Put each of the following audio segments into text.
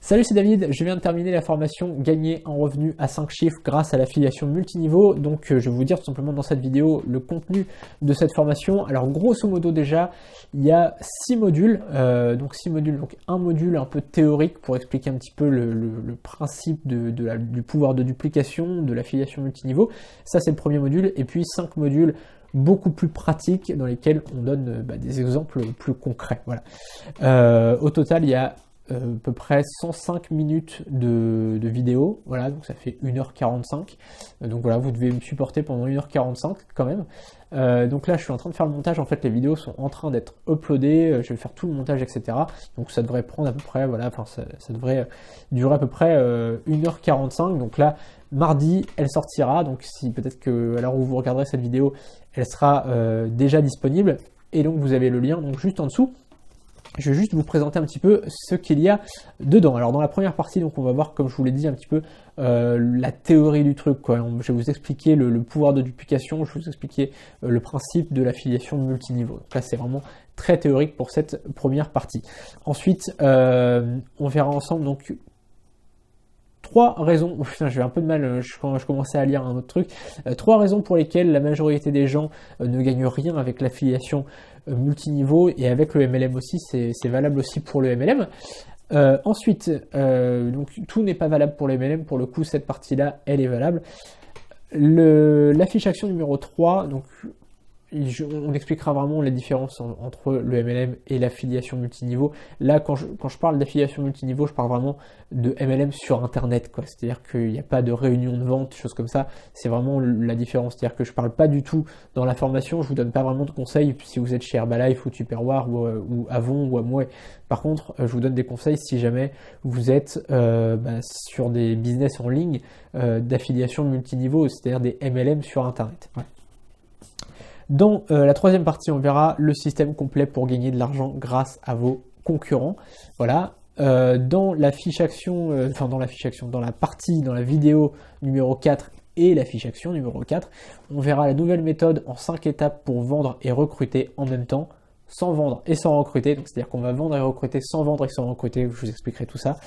Salut, c'est David, je viens de terminer la formation Gagner un revenu à 5 chiffres grâce à l'affiliation multiniveau. Donc je vais vous dire tout simplement dans cette vidéo le contenu de cette formation. Alors grosso modo déjà, il y a 6 modules, donc un module un peu théorique pour expliquer un petit peu le principe du pouvoir de duplication, de l'affiliation multiniveau. Ça c'est le premier module, et puis 5 modules beaucoup plus pratiques dans lesquels on donne des exemples plus concrets. Voilà. Au total, il y a à peu près 105 minutes de vidéo, voilà, donc ça fait 1h45, donc voilà, vous devez me supporter pendant 1h45 quand même. Donc là je suis en train de faire le montage, en fait les vidéos sont en train d'être uploadées, je vais faire tout le montage, etc. Donc ça devrait prendre à peu près, voilà, enfin ça devrait durer à peu près 1h45, donc là mardi elle sortira, donc si peut-être que à l'heure où vous regarderez cette vidéo, elle sera déjà disponible, et donc vous avez le lien donc juste en dessous. Je vais juste vous présenter un petit peu ce qu'il y a dedans. Alors dans la première partie, donc on va voir, comme je vous l'ai dit, un petit peu la théorie du truc, quoi. Je vais vous expliquer le pouvoir de duplication, je vais vous expliquer le principe de l'affiliation multiniveau. Donc là c'est vraiment très théorique pour cette première partie. Ensuite, on verra ensemble donc 3 raisons, oh putain j'ai un peu de mal quand je commençais à lire un autre truc, 3 raisons pour lesquelles la majorité des gens ne gagnent rien avec l'affiliation multiniveau, et avec le MLM aussi, c'est valable aussi pour le MLM. Ensuite, donc tout n'est pas valable pour le MLM, pour le coup cette partie-là elle est valable. L'affiche action numéro 3, donc on expliquera vraiment les différences entre le MLM et l'affiliation multiniveau. Là, quand je parle d'affiliation multiniveau, je parle vraiment de MLM sur Internet, quoi. C'est-à-dire qu'il n'y a pas de réunion de vente, choses comme ça. C'est vraiment la différence. C'est-à-dire que je parle pas du tout dans la formation, je vous donne pas vraiment de conseils si vous êtes chez Herbalife ou Tupperware ou Avon ou Amway. Par contre, je vous donne des conseils si jamais vous êtes sur des business en ligne d'affiliation multiniveau, c'est-à-dire des MLM sur Internet. Ouais. Dans la troisième partie, on verra le système complet pour gagner de l'argent grâce à vos concurrents. Voilà. Dans la fiche action, dans la vidéo numéro 4 et la fiche action numéro 4, on verra la nouvelle méthode en 5 étapes pour vendre et recruter en même temps, sans vendre et sans recruter. Donc c'est-à-dire qu'on va vendre et recruter sans vendre et sans recruter. Je vous expliquerai tout ça.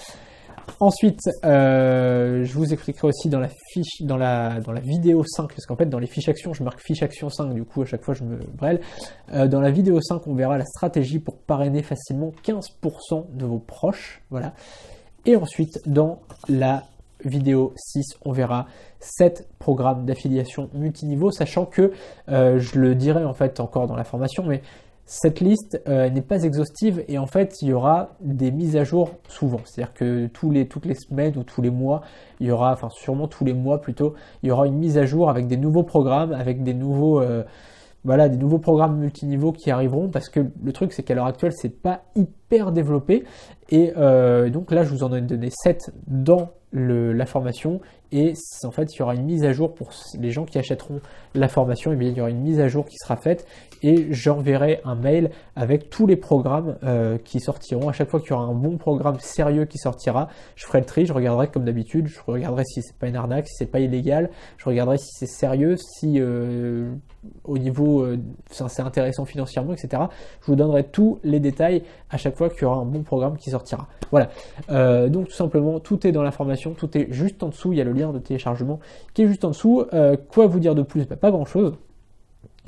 Ensuite, je vous expliquerai aussi dans la vidéo 5, parce qu'en fait dans les fiches actions, je marque fiche action 5, du coup à chaque fois je me brêle. Dans la vidéo 5, on verra la stratégie pour parrainer facilement 15% de vos proches, voilà. Et ensuite, dans la vidéo 6, on verra 7 programmes d'affiliation multiniveau, sachant que, je le dirai en fait encore dans la formation, mais cette liste n'est pas exhaustive, et en fait il y aura des mises à jour souvent, c'est-à-dire que toutes les semaines ou tous les mois, il y aura, enfin sûrement tous les mois plutôt, il y aura une mise à jour avec des nouveaux programmes, avec des nouveaux programmes multiniveaux qui arriveront, parce que le truc c'est qu'à l'heure actuelle c'est pas hyper développé, et donc là je vous en ai donné 7 dans la formation, et en fait il y aura une mise à jour pour les gens qui achèteront la formation, et bien il y aura une mise à jour qui sera faite, et j'enverrai un mail avec tous les programmes qui sortiront. À chaque fois qu'il y aura un bon programme sérieux qui sortira, je ferai le tri, je regarderai comme d'habitude, je regarderai si c'est pas une arnaque, si c'est pas illégal, je regarderai si c'est sérieux, si au niveau c'est intéressant financièrement, etc. Je vous donnerai tous les détails à chaque fois qu'il y aura un bon programme qui sortira. Voilà, donc tout simplement tout est dans la formation, tout est juste en dessous, il y a le lien de téléchargement qui est juste en dessous. Quoi vous dire de plus? Pas grand chose.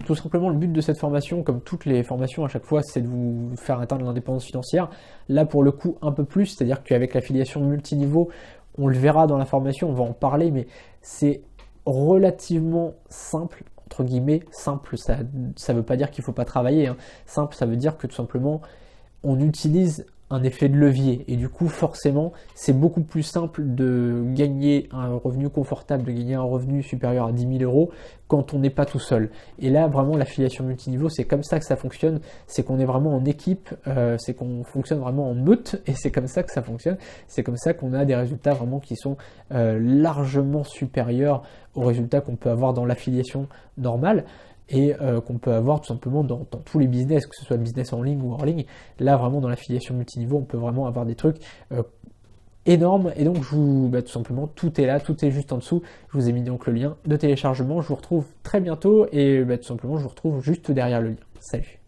Tout simplement, le but de cette formation, comme toutes les formations à chaque fois, c'est de vous faire atteindre l'indépendance financière. Là, pour le coup, un peu plus, c'est-à-dire qu'avec l'affiliation multiniveau, on le verra dans la formation, on va en parler, mais c'est relativement simple, entre guillemets. Simple, ça ne veut pas dire qu'il ne faut pas travailler, hein. Simple, ça veut dire que tout simplement, on utilise un effet de levier, et du coup forcément c'est beaucoup plus simple de gagner un revenu confortable, de gagner un revenu supérieur à 10 000 euros quand on n'est pas tout seul. Et là vraiment l'affiliation multiniveau, c'est comme ça que ça fonctionne, c'est qu'on est vraiment en équipe, c'est qu'on fonctionne vraiment en meute, et c'est comme ça que ça fonctionne, c'est comme ça qu'on a des résultats vraiment qui sont largement supérieurs aux résultats qu'on peut avoir dans l'affiliation normale, et qu'on peut avoir tout simplement dans tous les business, que ce soit business en ligne ou hors ligne. Là vraiment dans l'affiliation multiniveau, on peut vraiment avoir des trucs énormes, et donc tout simplement tout est là, tout est juste en dessous. Je vous ai mis donc le lien de téléchargement, je vous retrouve très bientôt, et tout simplement je vous retrouve juste derrière le lien. Salut!